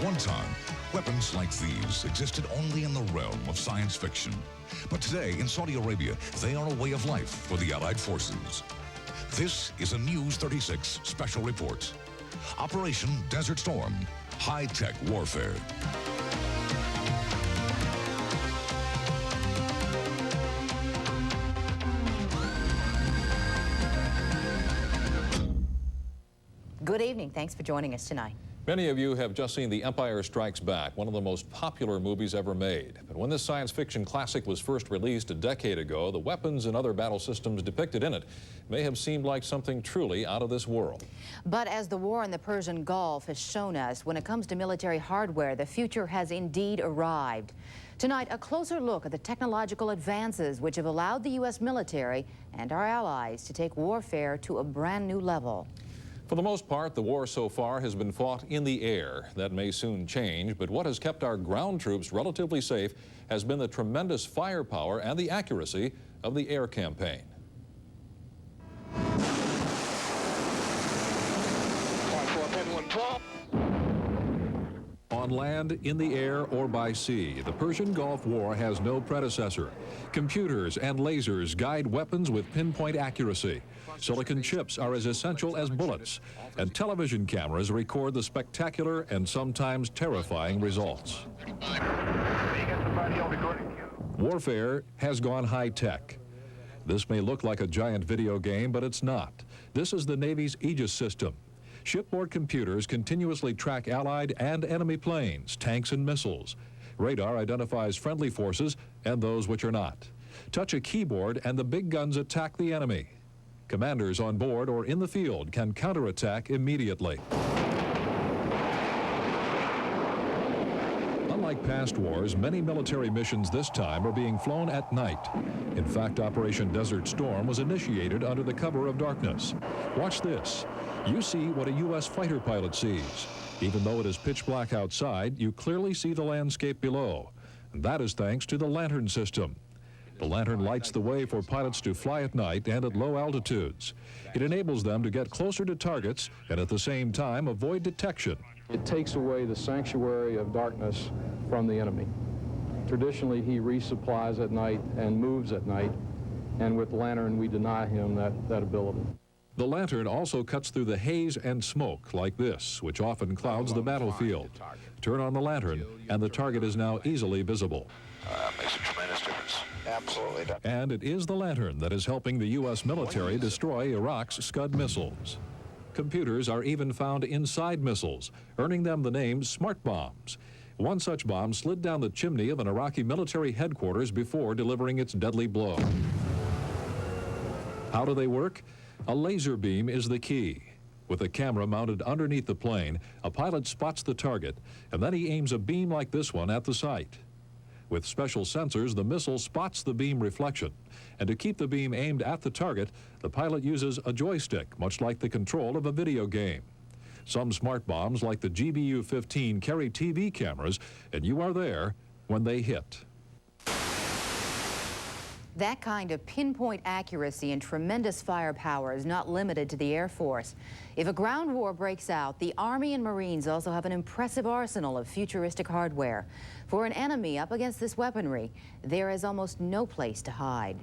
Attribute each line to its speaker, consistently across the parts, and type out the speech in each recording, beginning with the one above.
Speaker 1: one time, weapons like these existed only in the realm of science fiction. But today, in Saudi Arabia, they are a way of life for the Allied forces. This is a News 36 special report. Operation Desert Storm, high-tech warfare.
Speaker 2: Good evening. Thanks for joining us tonight.
Speaker 3: Many of you have just seen The Empire Strikes Back, one of the most popular movies ever made. But when this science fiction classic was first released a decade ago, the weapons and other battle systems depicted in it may have seemed like something truly out of this world. But as the war in the Persian Gulf has shown us, when it comes to military hardware, the future has indeed arrived. Tonight, a closer look at the technological advances which have allowed the U.S. military and our allies to take warfare to a brand new level. For the most part, the war so far has been fought in the air. That may soon change, but what has kept our ground troops relatively safe has been the tremendous firepower and the accuracy of the air campaign. On land, in the air, or by sea, the Persian Gulf War has no predecessor. Computers and lasers guide weapons with pinpoint accuracy. Silicon chips are as essential as bullets, and television cameras record the spectacular and sometimes terrifying results. Warfare has gone high-tech. This may look like a giant video game, but it's not. This is the Navy's Aegis system. Shipboard computers continuously track Allied and enemy planes, tanks, and missiles. Radar identifies friendly forces and those which are not. Touch a keyboard and the big guns attack the enemy. Commanders on board or in the field can counterattack immediately. Unlike past wars, many military missions this time are being flown at night. In fact, Operation Desert Storm was initiated under the cover of darkness. Watch this. You see what a U.S. fighter pilot sees. Even though it is pitch black outside, you clearly see the landscape below. And that is thanks to the lantern system. The lantern lights the way for pilots to fly at night and at low altitudes. It enables them to get closer to targets and at the same time avoid detection.
Speaker 4: It takes away the sanctuary of darkness from the enemy. Traditionally, he resupplies at night and moves at night, and with the lantern, we deny him that ability.
Speaker 3: The lantern also cuts through the haze and smoke like this, which often clouds the battlefield. Turn on the lantern, and the target is now easily visible.
Speaker 5: Makes a tremendous difference. Absolutely.
Speaker 3: And it is the lantern that is helping the U.S. military destroy Iraq's Scud missiles. Computers are even found inside missiles, earning them the name smart bombs. One such bomb slid down the chimney of an Iraqi military headquarters before delivering its deadly blow. How do they work? A laser beam is the key. With a camera mounted underneath the plane, a pilot spots the target, and then he aims a beam like this one at the site. With special sensors, the missile spots the beam reflection, and to keep the beam aimed at the target, the pilot uses a joystick, much like the control of a video game. Some smart bombs, like the GBU-15, carry TV cameras, and you are there when they hit.
Speaker 2: That kind of pinpoint accuracy and tremendous firepower is not limited to the Air Force. If a ground war breaks out, the Army and Marines also have an impressive arsenal of futuristic hardware. For an enemy up against this weaponry, there is almost no place to hide.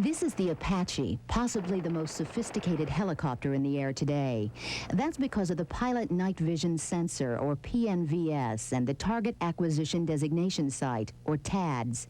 Speaker 6: This is the Apache, possibly the most sophisticated helicopter in the air today. That's because of the Pilot Night Vision Sensor, or PNVS, and the Target Acquisition Designation Site, or TADS.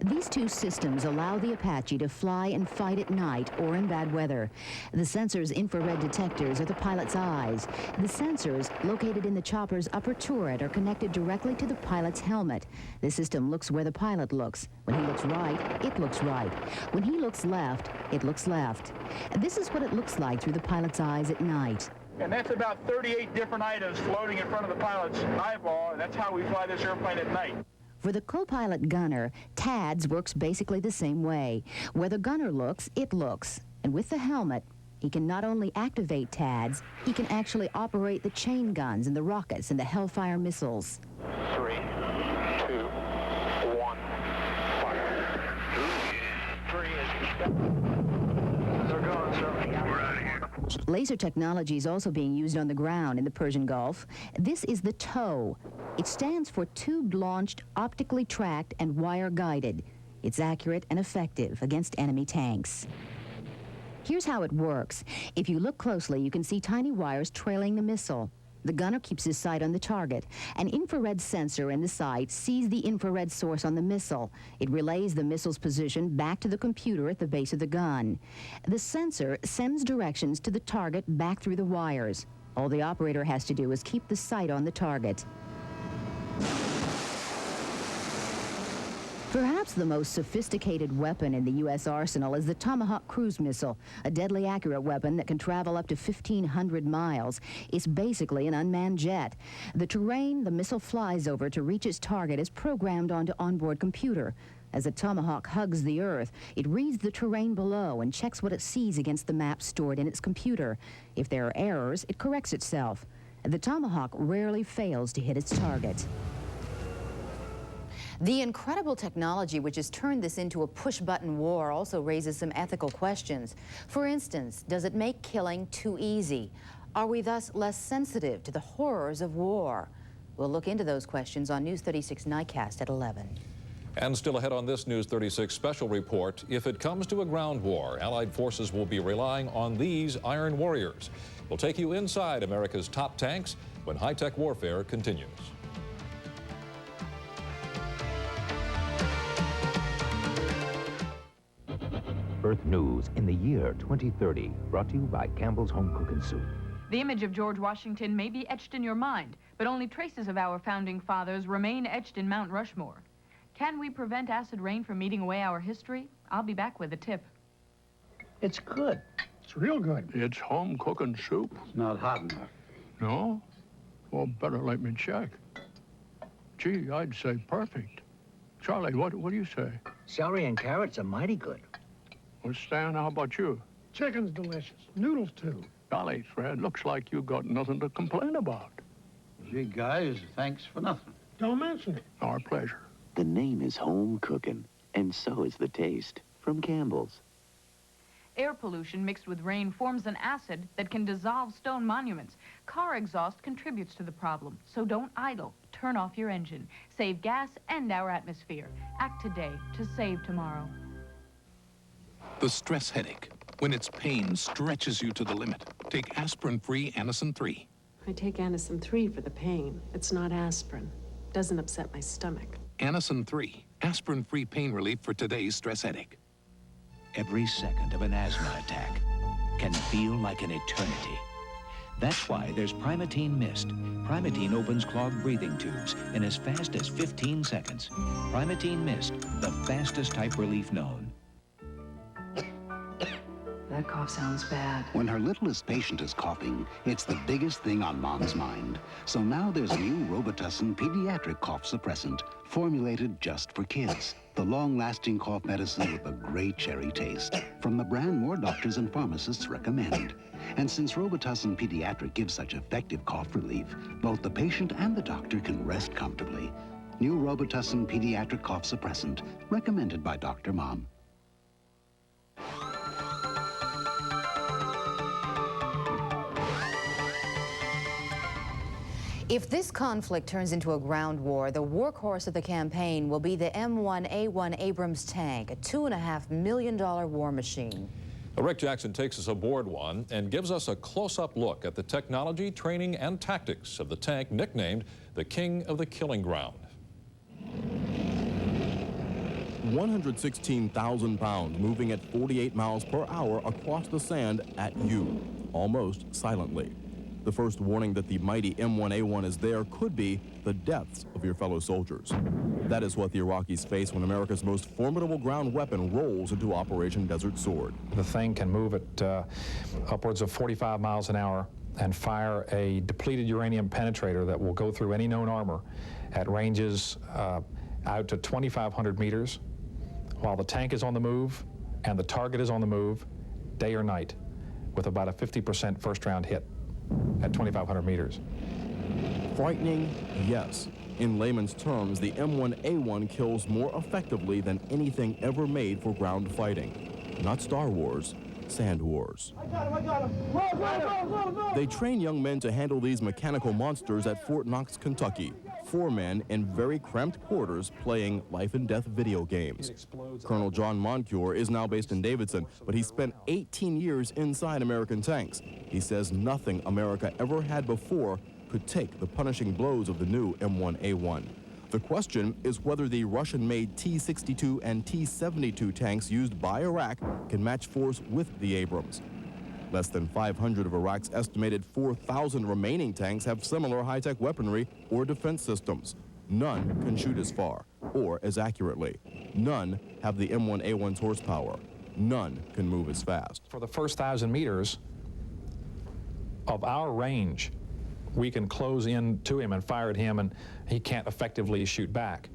Speaker 6: These two systems allow the Apache to fly and fight at night or in bad weather. The sensor's infrared detectors are the pilot's eyes. The sensors, located in the chopper's upper turret, are connected directly to the pilot's helmet. The system looks where the pilot looks. When he looks right, it looks right. When he looks left, it looks left. This is what it looks like through the pilot's eyes at night.
Speaker 7: And that's about 38 different items floating in front of the pilot's eyeball, and that's how we fly this airplane at night.
Speaker 6: For the co-pilot gunner, TADS works basically the same way. Where the gunner looks, it looks. And with the helmet, he can not only activate TADS, he can actually operate the chain guns and the rockets and the Hellfire missiles.
Speaker 5: 3, 2, 1, fire. 3 is expected. They're going, sir. We're out of here.
Speaker 3: missiles.
Speaker 6: Laser technology is also being used on the ground in the Persian Gulf. This is the TOW. It stands for Tube-Launched, Optically Tracked, and Wire-Guided. It's accurate and effective against enemy tanks. Here's how it works. If you look closely, you can see tiny wires trailing the missile. The gunner keeps his sight on the target. An infrared sensor in the sight sees the infrared source on the missile. It relays the missile's position back to the computer at the base of the gun. The sensor sends directions to the target back through the wires. All the operator has to do is keep the sight on the target. Perhaps the most sophisticated weapon in the U.S. arsenal is the Tomahawk cruise missile, a deadly accurate weapon that can travel up to 1,500 miles. It's basically an unmanned jet. The terrain the missile flies over to reach its target is programmed onto onboard computer. As the Tomahawk hugs the Earth, it reads the terrain below and checks what it sees against the map stored in its computer. If there are errors, it corrects itself. The Tomahawk rarely fails to hit its target.
Speaker 2: The incredible technology which has turned this into a push-button war also raises some ethical questions. For instance, does it make killing too easy? Are we thus less sensitive to the horrors of war? We'll look into those questions on News 36 Nightcast at 11.
Speaker 3: And still ahead on this News 36 special report, if it comes to a ground war, Allied forces will be relying on these Iron Warriors. We'll take you inside America's top tanks when high-tech warfare continues.
Speaker 8: Earth News in the year 2030, brought to you by Campbell's Home Cooking Soup.
Speaker 9: The image of George Washington may be etched in your mind, but only traces of our founding fathers remain etched in Mount Rushmore. Can we prevent acid rain from eating away our history? I'll be back with a tip.
Speaker 10: It's good. It's real good.
Speaker 11: It's home cooking soup.
Speaker 10: It's not hot enough.
Speaker 11: No? Well, better let me check. Gee, I'd say perfect. Charlie, what do you say?
Speaker 10: Celery and carrots are mighty good.
Speaker 11: Well, Stan, how about you?
Speaker 12: Chicken's delicious. Noodles, too.
Speaker 11: Golly, Fred, looks like you got nothing to complain about.
Speaker 10: Gee, guys, thanks for nothing.
Speaker 12: Don't mention it.
Speaker 11: Our pleasure.
Speaker 13: The name is home cooking, and so is the taste from Campbell's.
Speaker 9: Air pollution mixed with rain forms an acid that can dissolve stone monuments. Car exhaust contributes to the problem, so don't idle. Turn off your engine. Save gas and our atmosphere. Act today to save tomorrow.
Speaker 14: The stress headache, when its pain stretches you to the limit. Take aspirin-free Anacin 3.
Speaker 15: I take Anacin 3 for the pain. It's not aspirin. Doesn't upset my stomach.
Speaker 14: Anacin 3, aspirin-free pain relief for today's stress headache.
Speaker 16: Every second of an asthma attack can feel like an eternity. That's why there's Primatene Mist. Primatene opens clogged breathing tubes in as fast as 15 seconds. Primatene Mist, the fastest type relief known.
Speaker 15: That cough sounds bad.
Speaker 17: When her littlest patient is coughing, it's the biggest thing on Mom's mind. So now there's a new Robitussin pediatric cough suppressant, formulated just for kids. The long-lasting cough medicine with a great cherry taste, from the brand more doctors and pharmacists recommend. And since Robitussin pediatric gives such effective cough relief, both the patient and the doctor can rest comfortably. New Robitussin pediatric cough suppressant, recommended by Dr. Mom.
Speaker 2: If this conflict turns into a ground war, the workhorse of the campaign will be the M1A1 Abrams tank, a $2.5 million war machine.
Speaker 3: Rick Jackson takes us aboard one and gives us a close-up look at the technology, training, and tactics of the tank nicknamed the King of the Killing Ground.
Speaker 18: 116,000 pounds moving at 48 miles per hour across the sand at you, almost silently. The first warning that the mighty M1A1 is there could be the deaths of your fellow soldiers. That is what the Iraqis face when America's most formidable ground weapon rolls into Operation Desert Sword.
Speaker 19: The thing can move at upwards of 45 miles an hour and fire a depleted uranium penetrator that will go through any known armor at ranges out to 2,500 meters while the tank is on the move and the target is on the move day or night with about a 50% first round hit at 2,500 meters.
Speaker 18: Frightening? Yes. In layman's terms, the M1A1 kills more effectively than anything ever made for ground fighting. Not Star Wars, sand wars.
Speaker 12: I got him. Whoa.
Speaker 18: They train young men to handle these mechanical monsters at Fort Knox, Kentucky. 4 men in very cramped quarters playing life and death video games. Colonel John Moncure is now based in Davidson, but he spent 18 years inside American tanks. He says nothing America ever had before could take the punishing blows of the new M1A1. The question is whether the Russian-made T-62 and T-72 tanks used by Iraq can match force with the Abrams. Less than 500 of Iraq's estimated 4,000 remaining tanks have similar high-tech weaponry or defense systems. None can shoot as far or as accurately. None have the M1A1's horsepower. None can move as fast.
Speaker 19: For the first 1,000 meters of our range, we can close in to him and fire at him, and he can't effectively shoot back.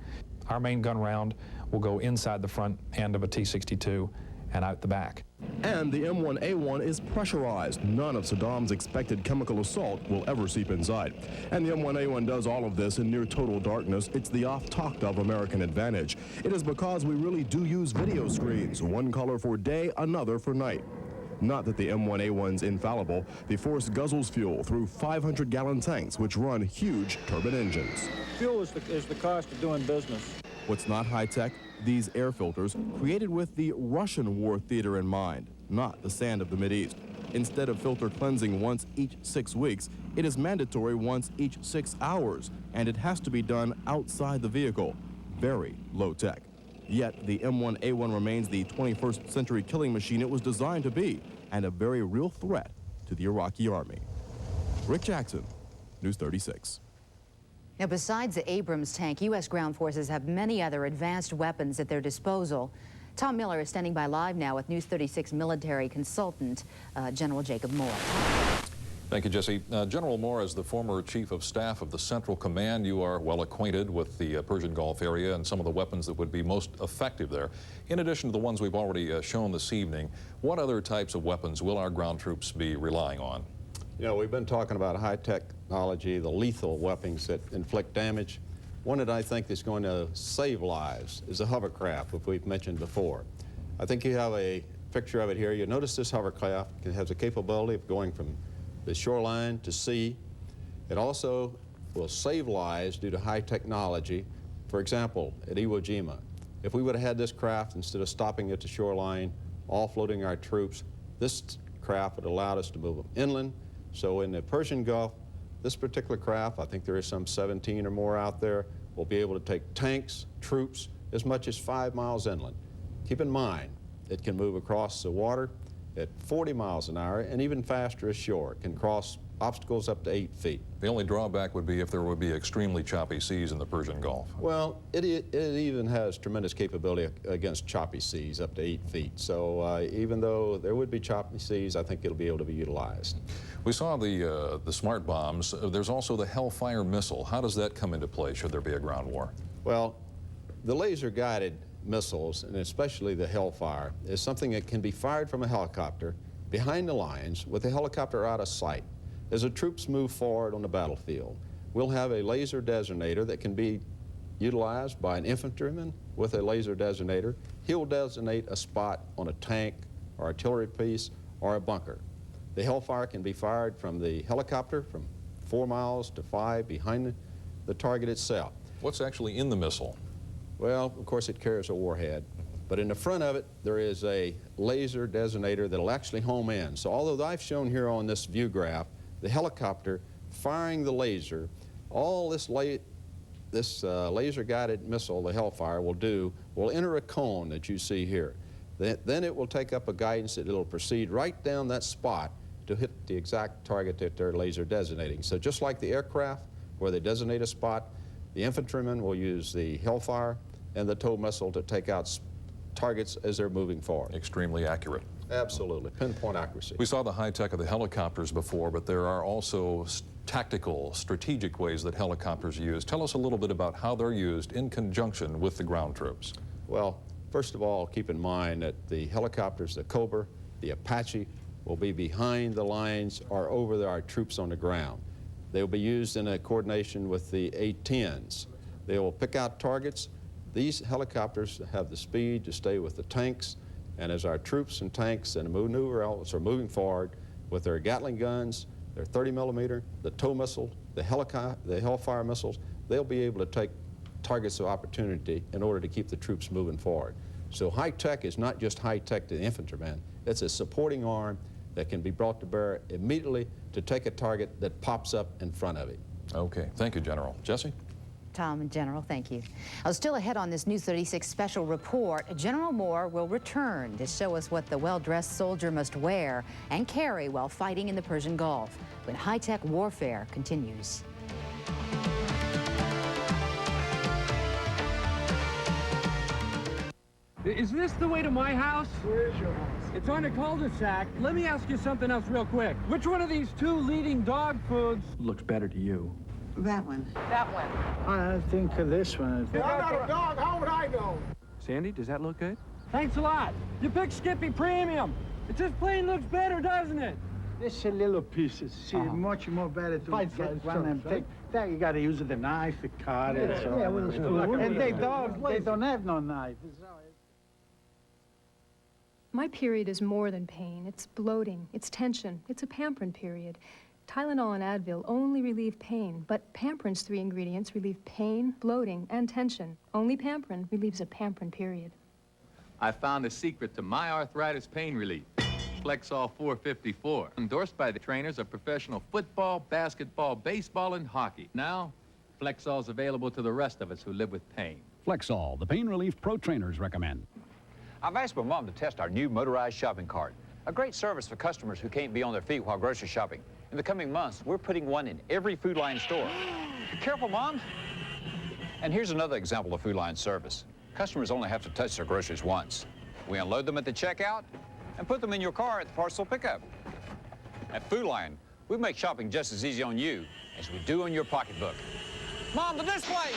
Speaker 19: Our main gun round will go inside the front end of a T-62 and out the back.
Speaker 18: And the M1A1 is pressurized. None of Saddam's expected chemical assault will ever seep inside. And the M1A1 does all of this in near total darkness. It's the oft-talked-of American advantage. It is because we really do use video screens, one color for day, another for night. Not that the M1A1's infallible. The force guzzles fuel through 500-gallon tanks, which run huge turbine engines.
Speaker 20: Fuel is the cost of doing business.
Speaker 18: What's not high-tech? These air filters, created with the Russian war theater in mind, not the sand of the Mideast. Instead of filter cleansing once each 6 weeks, it is mandatory once each 6 hours, and it has to be done outside the vehicle. Very low-tech. Yet the M1A1 remains the 21st century killing machine it was designed to be, and a very real threat to the Iraqi army. Rick Jackson, News 36.
Speaker 2: Now, besides the Abrams tank, U.S. ground forces have many other advanced weapons at their disposal. Tom Miller is standing by live now with News 36 military consultant, General Jacob Moore.
Speaker 3: Thank you, Jesse. General Moore, as the former Chief of Staff of the Central Command, you are well acquainted with the Persian Gulf area and some of the weapons that would be most effective there. In addition to the ones we've already shown this evening, what other types of weapons will our ground troops be relying on?
Speaker 21: You know, we've been talking about high technology, the lethal weapons that inflict damage. One that I think is going to save lives is a hovercraft, which we've mentioned before. I think you have a picture of it here. You notice this hovercraft has the capability of going from the shoreline to sea. It also will save lives due to high technology. For example, at Iwo Jima, if we would have had this craft, instead of stopping at the shoreline, offloading our troops, this craft would have allowed us to move them inland. So in the Persian Gulf, this particular craft, I think there is some 17 or more out there, will be able to take tanks, troops, as much as 5 miles inland. Keep in mind, it can move across the water at 40 miles an hour and even faster ashore. It can cross obstacles up to 8 feet.
Speaker 3: The only drawback would be if there would be extremely choppy seas in the Persian Gulf.
Speaker 21: Well, it even has tremendous capability against choppy seas up to 8 feet. So even though there would be choppy seas, I think it'll be able to be utilized.
Speaker 3: We saw the smart bombs. There's also the Hellfire missile. How does that come into play should there be a ground war?
Speaker 21: Well, the laser-guided missiles, and especially the Hellfire, is something that can be fired from a helicopter behind the lines with the helicopter out of sight. As the troops move forward on the battlefield, we'll have a laser designator that can be utilized by an infantryman with a laser designator. He'll designate a spot on a tank or artillery piece or a bunker. The Hellfire can be fired from the helicopter from 4 miles to 5 behind the target itself.
Speaker 3: What's actually in the missile?
Speaker 21: Well, of course, it carries a warhead, but in the front of it, there is a laser designator that'll actually home in. So although I've shown here on this view graph the helicopter firing the laser, all this laser-guided missile, the Hellfire, will enter a cone that you see here. Then it will take up a guidance that it'll proceed right down that spot to hit the exact target that they're laser designating. So just like the aircraft, where they designate a spot, the infantrymen will use the Hellfire and the tow missile to take out targets as they're moving forward.
Speaker 3: Extremely accurate.
Speaker 21: Absolutely, pinpoint accuracy.
Speaker 3: We saw the high tech of the helicopters before, but there are also tactical, strategic ways that helicopters are used. Tell us a little bit about how they're used in conjunction with the ground troops.
Speaker 21: Well, first of all, keep in mind that the helicopters, the Cobra, the Apache, will be behind the lines or over our troops on the ground. They will be used in a coordination with the A-10s. They will pick out targets. These helicopters have the speed to stay with the tanks And as our troops and tanks and maneuver elements are moving forward with their Gatling guns, their 30mm, the tow missile, the Hellfire missiles, they'll be able to take targets of opportunity in order to keep the troops moving forward. So high tech is not just high tech to the infantryman, it's a supporting arm that can be brought to bear immediately to take a target that pops up in front of it.
Speaker 3: Okay, thank you, General. Jesse?
Speaker 2: Tom and General, thank you. Still ahead on this News 36 special report, General Moore will return to show us what the well-dressed soldier must wear and carry while fighting in the Persian Gulf when high-tech warfare continues.
Speaker 12: Is this the way to my house? Where is your house? It's on a cul-de-sac. Let me ask you something else real quick. Which one of these two leading dog foods looks better to you?
Speaker 1: That one.
Speaker 12: That one.
Speaker 10: I think this one.
Speaker 12: I'm not a dog. How would I know? Sandy, does that look good? Thanks a lot. You picked Skippy Premium. It just plain looks better, doesn't it?
Speaker 10: This is little pieces. See, much more better to get one and take. That you got to use the knife, the cut, and so on. And they don't have no knife.
Speaker 22: My period is more than pain. It's bloating, it's tension, it's a pampering period. Tylenol and Advil only relieve pain, but Pamprin's 3 ingredients relieve pain, bloating, and tension. Only Pamprin relieves a pampering period.
Speaker 23: I found the secret to my arthritis pain relief. Flexol 454, endorsed by the trainers of professional football, basketball, baseball, and hockey. Now, Flexol's available to the rest of us who live with pain.
Speaker 24: Flexol, the pain relief pro trainers recommend.
Speaker 25: I've asked my mom to test our new motorized shopping cart, a great service for customers who can't be on their feet while grocery shopping. In the coming months, we're putting one in every Food Lion store. Careful, Mom. And here's another example of Food Lion service. Customers only have to touch their groceries once. We unload them at the checkout and put them in your car at the parcel pickup. At Food Lion, we make shopping just as easy on you as we do on your pocketbook. Mom, the display!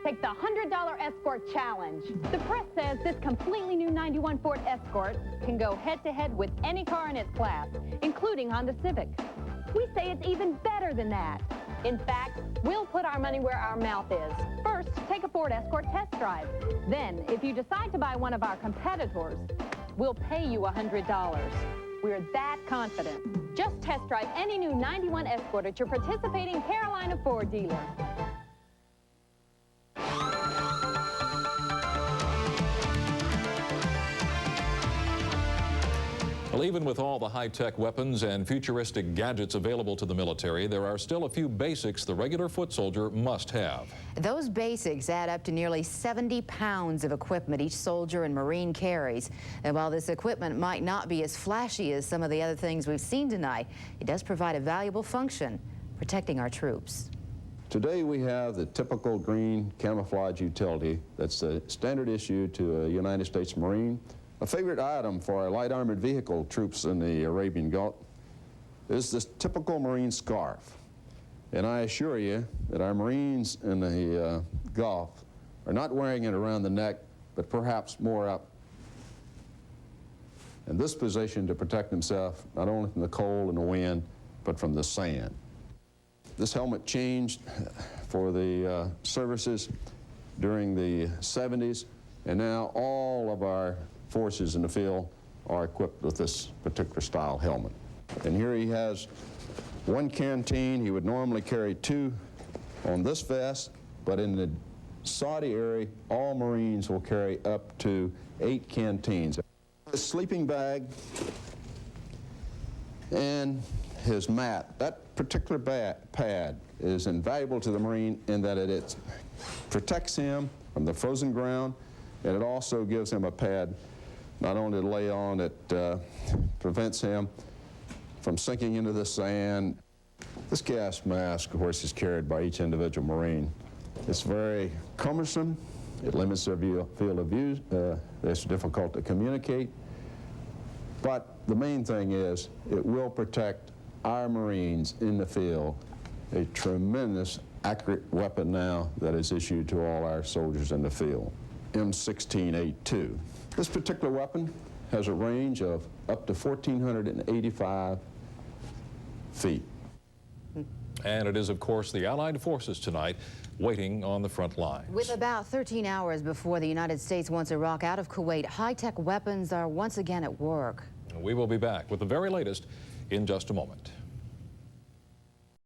Speaker 26: Take the $100 Escort Challenge. The press says this completely new 91 Ford Escort can go head-to-head with any car in its class, including Honda Civic. We say it's even better than that. In fact, we'll put our money where our mouth is. First, take a Ford Escort test drive. Then, if you decide to buy one of our competitors, we'll pay you $100. We're that confident. Just test drive any new 91 Escort at your participating Carolina Ford dealer.
Speaker 3: Well, even with all the high-tech weapons and futuristic gadgets available to the military, there are still a few basics the regular foot soldier must have.
Speaker 2: Those basics add up to nearly 70 pounds of equipment each soldier and Marine carries. And while this equipment might not be as flashy as some of the other things we've seen tonight, it does provide a valuable function, protecting our troops.
Speaker 21: Today we have the typical green camouflage utility that's the standard issue to a United States Marine. A favorite item for our light armored vehicle troops in the Arabian Gulf is this typical Marine scarf. And I assure you that our Marines in the Gulf are not wearing it around the neck, but perhaps more up in this position to protect themselves not only from the cold and the wind, but from the sand. This helmet changed for the services during the 70s, and now all of our forces in the field are equipped with this particular style helmet. And here he has one canteen. He would normally carry 2 on this vest, but in the Saudi area, all Marines will carry up to 8 canteens. His sleeping bag and his mat. That particular pad is invaluable to the Marine in that it protects him from the frozen ground, and it also gives him a pad not only to lay on, it prevents him from sinking into the sand. This gas mask, of course, is carried by each individual Marine. It's very cumbersome. It limits their field of view. It's difficult to communicate. But the main thing is it will protect our Marines in the field. A tremendous, accurate weapon now that is issued to all our soldiers in the field. M16A2. This particular weapon has a range of up to 1,485 feet.
Speaker 3: And it is, of course, the Allied forces tonight waiting on the front line.
Speaker 2: With about 13 hours before the United States wants Iraq out of Kuwait, high-tech weapons are once again at work.
Speaker 3: We will be back with the very latest in just a moment.